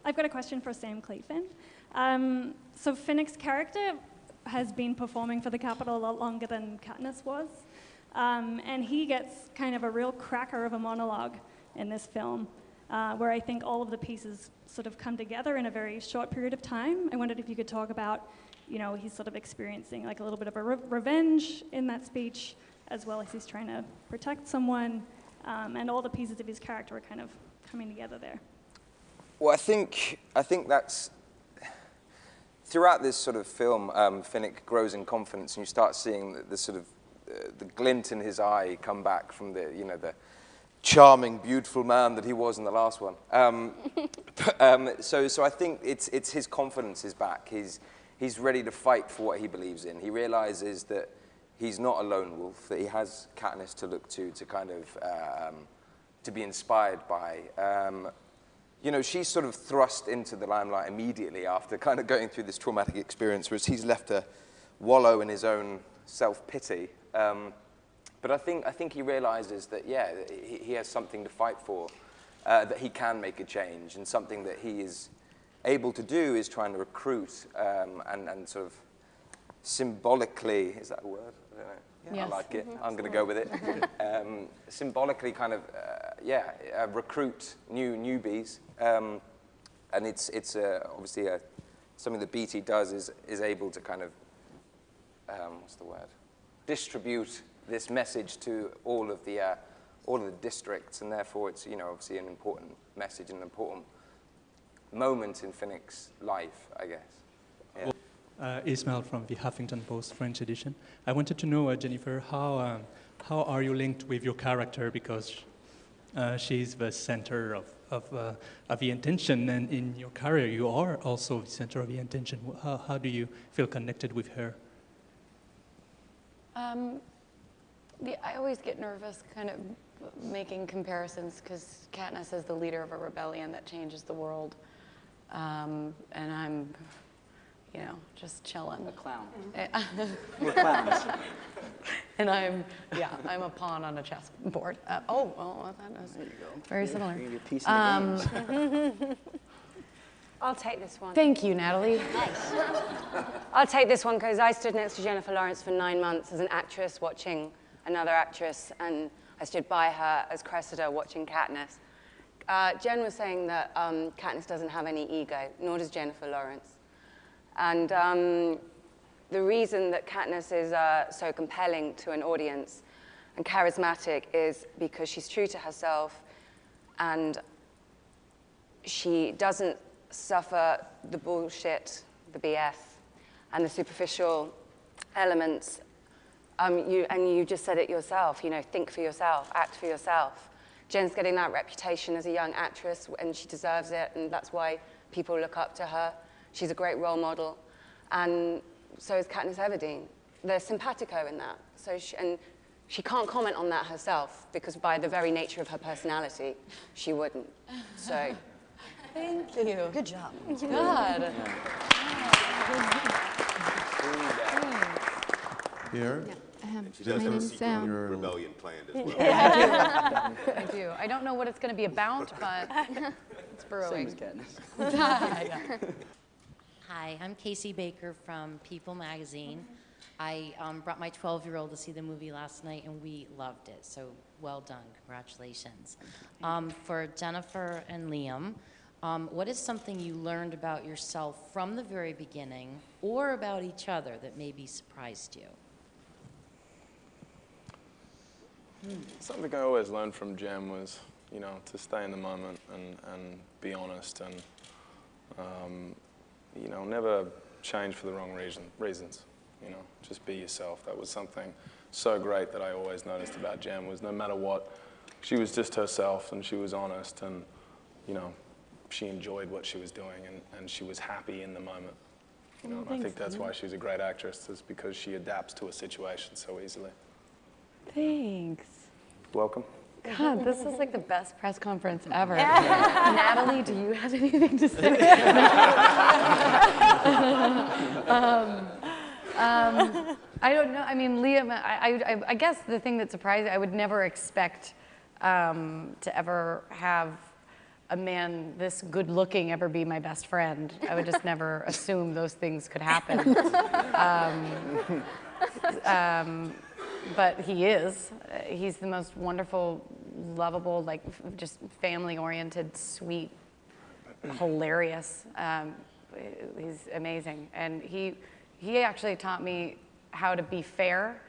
I've got a question for Sam Cleefin. So Finnick's character has been performing for the Capitol a lot longer than Katniss was. And he gets kind of a real cracker of a monologue in this film, where I think all of the pieces sort of come together in a very short period of time. I wondered if you could talk about, you know, he's sort of experiencing like a little bit of a revenge in that speech, as well as he's trying to protect someone, and all the pieces of his character are kind of coming together there. Well, I think that's, throughout this sort of film, Finnick grows in confidence, and you start seeing the sort of the glint in his eye come back from the, you know, the charming, beautiful man that he was in the last one. So I think it's his confidence is back. He's ready to fight for what he believes in. He realizes that he's not a lone wolf, that he has Katniss to look to kind of, to be inspired by. You know, she's sort of thrust into the limelight immediately after kind of going through this traumatic experience, whereas he's left to wallow in his own self-pity. But I think he realizes that, yeah, he has something to fight for, that he can make a change, and something that he is able to do is trying to recruit and sort of symbolically, is that a word? I don't know. Yeah, yes. I like it. I'm going to go with it. Symbolically kind of, recruit newbies. And it's obviously something that BT does is able to kind of, what's the word? Distribute this message to all of the districts, and therefore it's, you know, obviously an important message and an important moment in Finnick's life, I guess. Yeah. Ismail from the Huffington Post French edition. I wanted to know, Jennifer, how are you linked with your character, because she's the center of the attention, and in your career you are also the center of the attention. How do you feel connected with her? I always get nervous kind of making comparisons, because Katniss is the leader of a rebellion that changes the world, and I'm, you know, just chilling. A clown. We're clowns. And I'm a pawn on a chessboard. Oh, well, that was very similar. I'll take this one. Thank you, Natalie. Nice. I'll take this one because I stood next to Jennifer Lawrence for 9 months as an actress watching another actress, and I stood by her as Cressida watching Katniss. Jen was saying that Katniss doesn't have any ego, nor does Jennifer Lawrence. And the reason that Katniss is so compelling to an audience and charismatic is because she's true to herself, and she doesn't suffer the bullshit, the BS, and the superficial elements. You just said it yourself, you know, think for yourself, act for yourself. Jen's getting that reputation as a young actress, and she deserves it, and that's why people look up to her. She's a great role model, and so is Katniss Everdeen. There's simpatico in that. So she can't comment on that herself, because by the very nature of her personality, she wouldn't. So, thank you. Good job. Good. Here. Yeah. She does have a secret rebellion planned as well. Yeah, I do. I don't know what it's going to be about, but it's brewing. Same as Katniss. Hi, I'm Casey Baker from People magazine. I brought my 12-year-old to see the movie last night, and we loved it. So well done. Congratulations. For Jennifer and Liam, what is something you learned about yourself from the very beginning, or about each other, that maybe surprised you? Something I always learned from Jem was, you know, to stay in the moment and be honest, and you know, never change for the wrong reasons. You know, just be yourself. That was something so great that I always noticed about Jem, was no matter what, she was just herself, and she was honest, and you know, she enjoyed what she was doing, and she was happy in the moment. You know, I think that's why she's a great actress, is because she adapts to a situation so easily. Thanks. Welcome. God, this is like the best press conference ever. Natalie, do you have anything to say? I don't know. I mean, Liam, I guess the thing that surprised me, I would never expect to ever have a man this good looking ever be my best friend. I would just never assume those things could happen. But he is. He's the most wonderful, lovable, like just family-oriented, sweet, hilarious. He's amazing. And he actually taught me how to be fair,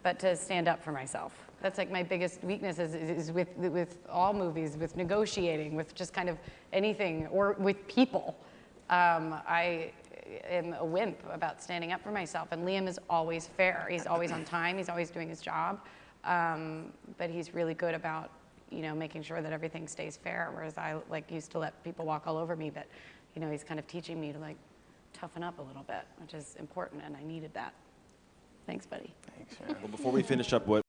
but to stand up for myself. That's like my biggest weakness is with all movies, with negotiating, with just kind of anything, or with people. I am a wimp about standing up for myself, and Liam is always fair. He's always on time, he's always doing his job, but he's really good about, you know, making sure that everything stays fair, whereas I like used to let people walk all over me, but, you know, he's kind of teaching me to like toughen up a little bit, which is important, and I needed that. Thanks, buddy. Thanks, yeah. Well, before we finish up, what